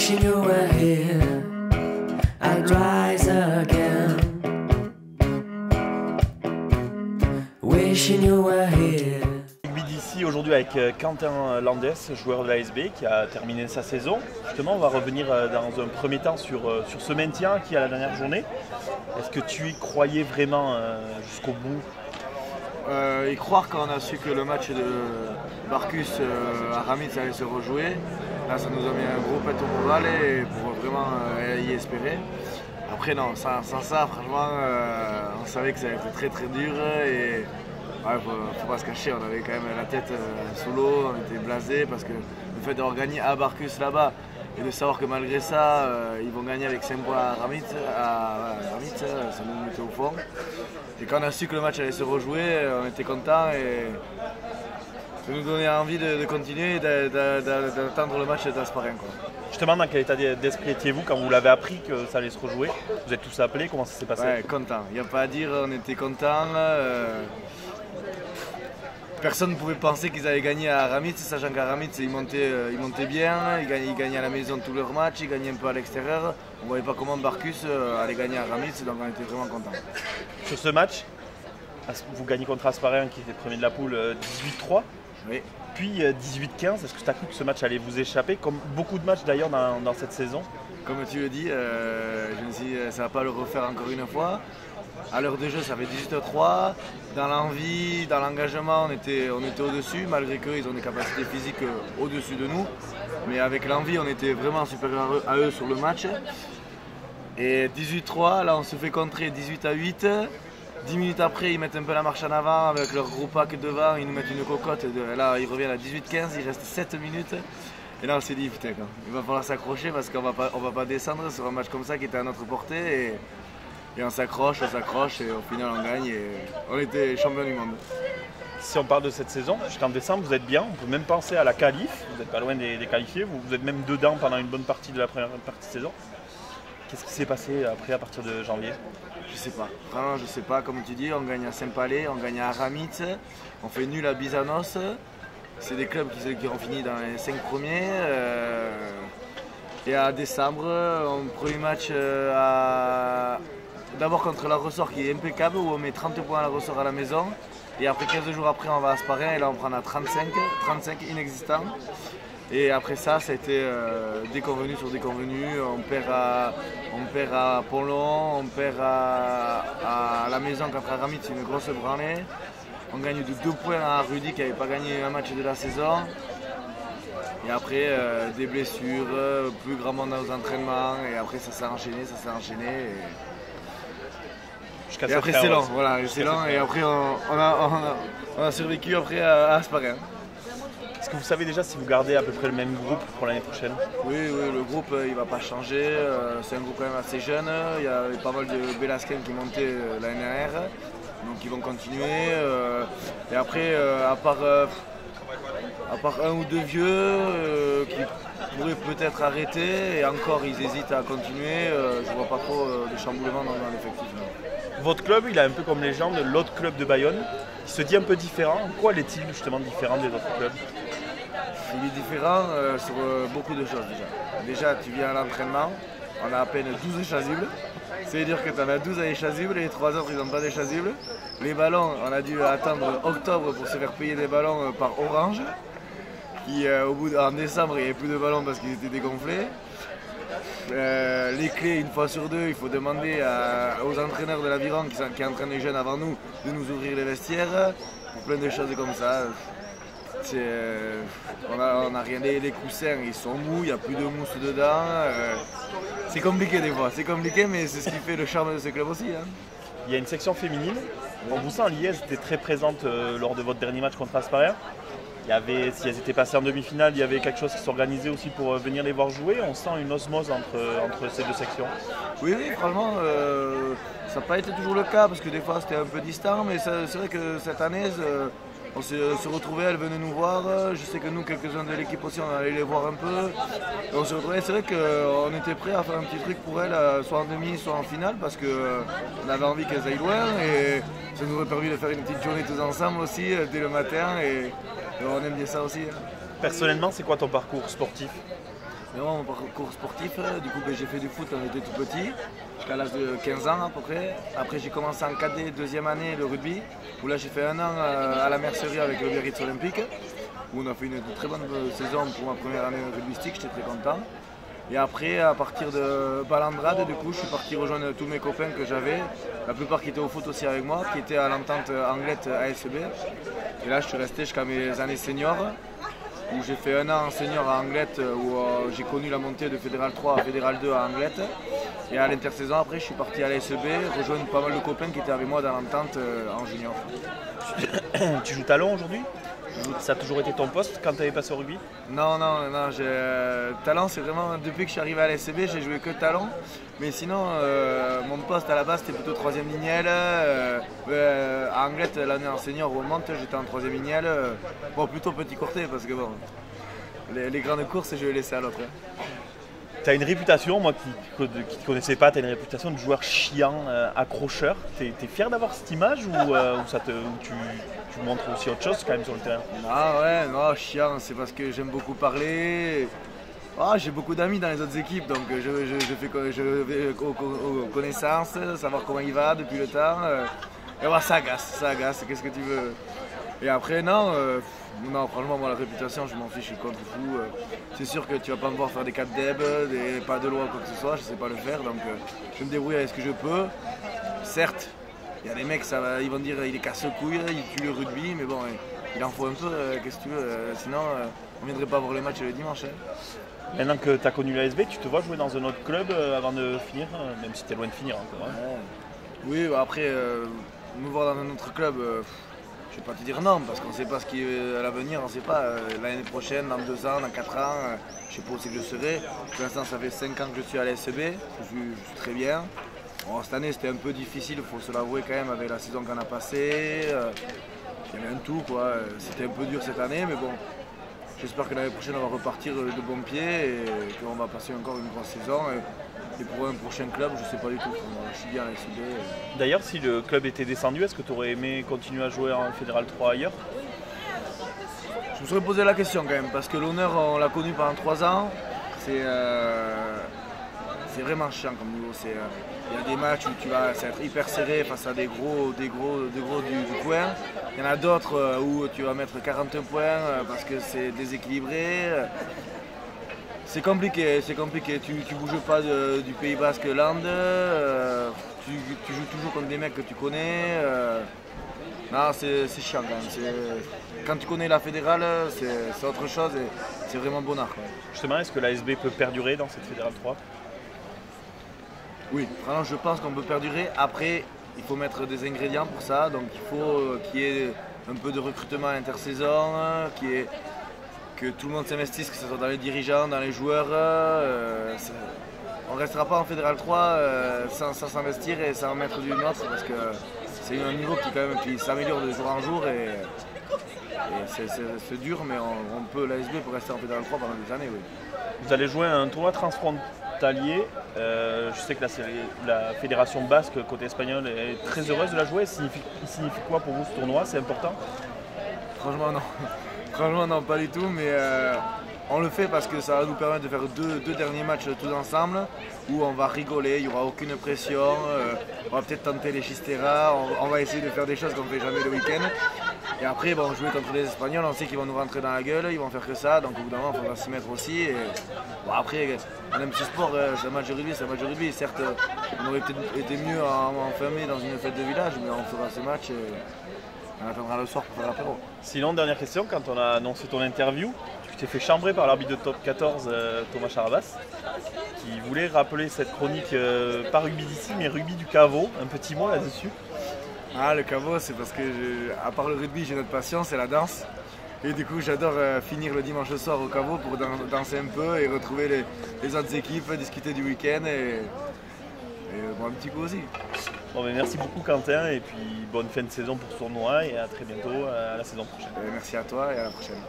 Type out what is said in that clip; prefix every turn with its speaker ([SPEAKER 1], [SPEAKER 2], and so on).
[SPEAKER 1] Wishing you were here, I'd rise again. Wishing you were here.
[SPEAKER 2] Ici aujourd'hui avec Quentin Landes, joueur de l'ASB qui a terminé sa saison. Justement, on va revenir dans un premier temps sur ce maintien qui est à la dernière journée. Est-ce que tu y croyais vraiment jusqu'au bout?
[SPEAKER 3] Y croire quand on a su que le match de Barcus à Ramitz allait se rejouer, là ça nous a mis un gros pet au moral et pour vraiment y espérer. Après non, sans ça franchement on savait que ça allait être très très dur et ouais, faut pas se cacher, on avait quand même la tête sous l'eau, on était blasés parce que le fait d'avoir gagné à Barcus là-bas et de savoir que malgré ça, ils vont gagner avec 5 points à Ramitz, ça nous mettait au fond. Et quand on a su que le match allait se rejouer, on était contents et ça nous donnait envie de continuer et d'attendre le match d'Asparin.
[SPEAKER 2] Justement, dans quel état d'esprit étiez-vous quand vous l'avez appris que ça allait se rejouer? Vous êtes tous appelés, comment ça s'est passé?
[SPEAKER 3] Ouais, content, il n'y a pas à dire, on était contents. Personne ne pouvait penser qu'ils allaient gagner à Ramitz, sachant qu'à Ramitz ils montaient bien, ils gagnaient à la maison tous leurs matchs, ils gagnaient un peu à l'extérieur. On ne voyait pas comment Barcus allait gagner à Ramitz, donc on était vraiment contents.
[SPEAKER 2] Sur ce match, vous gagnez contre Asparin qui était premier de la poule 18-3,
[SPEAKER 3] oui.
[SPEAKER 2] Puis 18-15. Est-ce que tu as cru que ce match allait vous échapper, comme beaucoup de matchs d'ailleurs dans cette saison?
[SPEAKER 3] Comme tu le dis, je me suis dit ça ne va pas le refaire encore une fois. À l'heure de jeu, ça fait 18-3. Dans l'envie, dans l'engagement, on était au-dessus, malgré qu'ils ont des capacités physiques au-dessus de nous. Mais avec l'envie, on était vraiment supérieur à eux sur le match. Et 18-3, là on se fait contrer 18-8. 10 minutes après, ils mettent un peu la marche en avant avec leur gros pack devant, ils nous mettent une cocotte. Là, ils reviennent à 18-15, il reste 7 minutes. Et là, on s'est dit, putain, il va falloir s'accrocher parce qu'on va pas descendre sur un match comme ça qui était à notre portée. Et on s'accroche et au final on gagne et on était champion du monde.
[SPEAKER 2] Si on parle de cette saison, jusqu'en décembre vous êtes bien, on peut même penser à la qualif, vous n'êtes pas loin des qualifiés, vous êtes même dedans pendant une bonne partie de la première partie de saison. Qu'est-ce qui s'est passé après à partir de janvier?
[SPEAKER 3] Je sais pas, vraiment je sais pas, comme tu dis, on gagne à Saint-Palais, on gagne à Ramitz, on fait nul à Bizanos, c'est des clubs qui ont fini dans les 5 premiers. Et à décembre, on premier match d'abord contre la Ressort qui est impeccable où on met 30 points à la Ressort à la maison et après 15 jours après on va à Asparin et là on prend à 35 inexistants et après ça a été déconvenu sur déconvenu, on perd à Ponlon, on perd à la maison contre Ramitz, c'est une grosse branlée, on gagne de 2 points à Rudy qui n'avait pas gagné un match de la saison. Et après, des blessures, plus grand monde aux entraînements, et après ça s'est enchaîné. Et après c'est long, voilà, c'est long, et après on a survécu après à Asparin.
[SPEAKER 2] Est-ce que vous savez déjà si vous gardez à peu près le même groupe pour l'année prochaine?
[SPEAKER 3] Oui, le groupe il va pas changer, c'est un groupe quand même assez jeune, il y a pas mal de Belasquins qui montaient l'année dernière, donc ils vont continuer. Et après, à part un ou deux vieux qui pourraient peut-être arrêter, et encore ils hésitent à continuer, je vois pas trop de chamboulement dans l'effectif.
[SPEAKER 2] Votre club, il a un peu comme légende l'autre club de Bayonne, il se dit un peu différent. En quoi est-il justement différent des autres clubs?
[SPEAKER 3] Il est différent sur beaucoup de choses déjà. Déjà, tu viens à l'entraînement, on a à peine 12 échasibles. C'est-à-dire que tu en as 12 à échasibles et les 3 autres ils n'ont pas d'échasibles. Les ballons, on a dû attendre octobre pour se faire payer des ballons par Orange. En décembre, il n'y avait plus de ballons parce qu'ils étaient dégonflés. Les clés, une fois sur deux, il faut demander aux entraîneurs de l'Aviron qui entraînent les jeunes avant nous de nous ouvrir les vestiaires. Pour plein de choses comme ça. On n'a rien, les coussins ils sont mous, il n'y a plus de mousse dedans. C'est compliqué des fois, c'est compliqué mais c'est ce qui fait le charme de ce club aussi. Hein.
[SPEAKER 2] Il y a une section féminine, on vous sent en Liège, était très présente lors de votre dernier match contre Asparin. Si elles étaient passées en demi-finale, il y avait quelque chose qui s'organisait aussi pour venir les voir jouer. On sent une osmose entre ces deux sections.
[SPEAKER 3] Oui, franchement, ça n'a pas été toujours le cas parce que des fois c'était un peu distant, mais c'est vrai que cette année, on se retrouvait, elles venaient nous voir. Je sais que nous, quelques-uns de l'équipe aussi, on allait les voir un peu. Et on se retrouvait, c'est vrai qu'on était prêts à faire un petit truc pour elles, soit en demi, soit en finale, parce qu'on avait envie qu'elles aillent loin. Et ça nous a permis de faire une petite journée tous ensemble aussi, dès le matin. Et on aime bien ça aussi. Hein.
[SPEAKER 2] Personnellement, c'est quoi ton parcours sportif?
[SPEAKER 3] vraiment mon parcours sportif. Du coup, j'ai fait du foot quand j'étais tout petit, jusqu'à l'âge de 15 ans à peu près. Après, j'ai commencé en cadet, deuxième année, le rugby, où là j'ai fait 1 an à la Mercerie avec le Biarritz Olympique, où on a fait une très bonne saison pour ma première année rugbystique, j'étais très content. Et après, à partir de Balandrade, du coup, je suis parti rejoindre tous mes copains que j'avais, la plupart qui étaient au foot aussi avec moi, qui étaient à l'entente Anglette ASB. Et là, je suis resté jusqu'à mes années seniors, où j'ai fait 1 an en senior à Anglette, où j'ai connu la montée de Fédéral 3 à Fédéral 2 à Anglette. Et à l'intersaison, après, je suis parti à l'ASB, rejoindre pas mal de copains qui étaient avec moi dans l'entente en junior.
[SPEAKER 2] Tu joues talon aujourd'hui? Ça a toujours été ton poste quand tu avais passé au rugby?
[SPEAKER 3] Non, talent, c'est vraiment depuis que je suis arrivé à l'ASB, j'ai joué que talon. Mais sinon, mon poste à la base c'était plutôt 3e lignelle. À Anglette, l'année en senior au monte, j'étais en 3e lignelle. Bon, plutôt petit courté parce que bon, les grandes courses, je vais laisser à l'autre.
[SPEAKER 2] Tu as une réputation, moi qui ne te connaissais pas, tu as une réputation de joueur chiant, accrocheur. Tu es fier d'avoir cette image ou tu montres aussi autre chose quand même sur le terrain?
[SPEAKER 3] Ah ouais, non, chiant, c'est parce que j'aime beaucoup parler. Ah, j'ai beaucoup d'amis dans les autres équipes, donc je vais aux connaissances, savoir comment il va depuis le temps. Et voilà, ça agace, qu'est-ce que tu veux? Et après, non, franchement, moi, la réputation, je m'en fiche, je suis contre fou. C'est sûr que tu vas pas me voir faire des 4 deb, des pas de loi ou quoi que ce soit, je sais pas le faire, donc je me débrouille avec ce que je peux. Certes, il y a des mecs, ils vont dire il est casse-couille, il tue le rugby, mais bon, il en faut un peu, qu'est-ce que tu veux, sinon on ne viendrait pas voir les matchs le dimanche.
[SPEAKER 2] Maintenant que tu as connu l'ASB, tu te vois jouer dans un autre club avant de finir, même si tu es loin de finir encore.
[SPEAKER 3] Ouais. Oui, bah après, me voir dans un autre club, je ne vais pas te dire non, parce qu'on ne sait pas ce qui est à l'avenir, on ne sait pas. L'année prochaine, dans 2 ans, dans 4 ans, je ne sais pas où c'est que je serai. Pour l'instant, ça fait 5 ans que je suis à l'ASB, je suis très bien. Bon, cette année, c'était un peu difficile, il faut se l'avouer quand même, avec la saison qu'on a passée. Il y avait un tout, quoi. C'était un peu dur cette année, mais bon. J'espère que l'année prochaine on va repartir de bon pied et qu'on va passer encore une grosse saison. Et pour un prochain club, je ne sais pas du tout. Je suis bien à la SUD.
[SPEAKER 2] D'ailleurs, si le club était descendu, est-ce que tu aurais aimé continuer à jouer en Fédéral 3 ailleurs?
[SPEAKER 3] Je me serais posé la question quand même, parce que l'honneur, on l'a connu pendant 3 ans. C'est vraiment chiant comme niveau. Il y a des matchs où tu vas être hyper serré face à des gros du coin. Il y en a d'autres où tu vas mettre 40 points parce que c'est déséquilibré. C'est compliqué. Tu ne bouges pas du Pays Basque Land. Tu joues toujours contre des mecs que tu connais. Non, c'est chiant quand même. Quand tu connais la fédérale, c'est autre chose et c'est vraiment bonnard.
[SPEAKER 2] Justement, est-ce que l'ASB peut perdurer dans cette Fédérale 3?
[SPEAKER 3] Oui, vraiment je pense qu'on peut perdurer. Après, il faut mettre des ingrédients pour ça. Donc il faut qu'il y ait un peu de recrutement à l'intersaison, que tout le monde s'investisse, que ce soit dans les dirigeants, dans les joueurs. On ne restera pas en Fédéral 3 sans s'investir et sans mettre du nôtre parce que c'est un niveau qui s'améliore de jour en jour et c'est dur, mais l'ASB peut rester en Fédéral 3 pendant des années. Oui.
[SPEAKER 2] Vous allez jouer un tournoi transfrontalier. Je sais que la fédération basque côté espagnol est très heureuse de la jouer. Il signifie quoi pour vous ce tournoi? C'est important?
[SPEAKER 3] Franchement non. Franchement non, pas du tout, mais on le fait parce que ça va nous permettre de faire deux derniers matchs tous ensemble où on va rigoler, il n'y aura aucune pression, on va peut-être tenter les Chistera, on va essayer de faire des choses qu'on ne fait jamais le week-end. Et après, bon, jouer contre les Espagnols, on sait qu'ils vont nous rentrer dans la gueule, ils vont faire que ça, donc au bout d'un moment, il faudra s'y mettre aussi. Et, bon, après, on aime ce sport, c'est un match de rugby, c'est un match de rugby. Certes, on aurait peut-être été mieux en fin mai dans une fête de village, mais on fera ce match et on attendra le soir pour faire l'apéro.
[SPEAKER 2] Sinon, dernière question, quand on a annoncé ton interview, tu t'es fait chambrer par l'arbitre de top 14, Thomas Charabas, qui voulait rappeler cette chronique pas rugby d'ici, mais rugby du caveau. Un petit mot là-dessus?
[SPEAKER 3] Ah, le caveau, c'est parce que, à part le rugby, j'ai notre passion, c'est la danse. Et du coup, j'adore finir le dimanche soir au caveau pour danser un peu et retrouver les autres équipes, discuter du week-end et boire un petit coup aussi.
[SPEAKER 2] Bon, mais merci beaucoup Quentin et puis bonne fin de saison pour ce tournoi et à très bientôt à la saison prochaine.
[SPEAKER 3] Merci à toi et à la prochaine.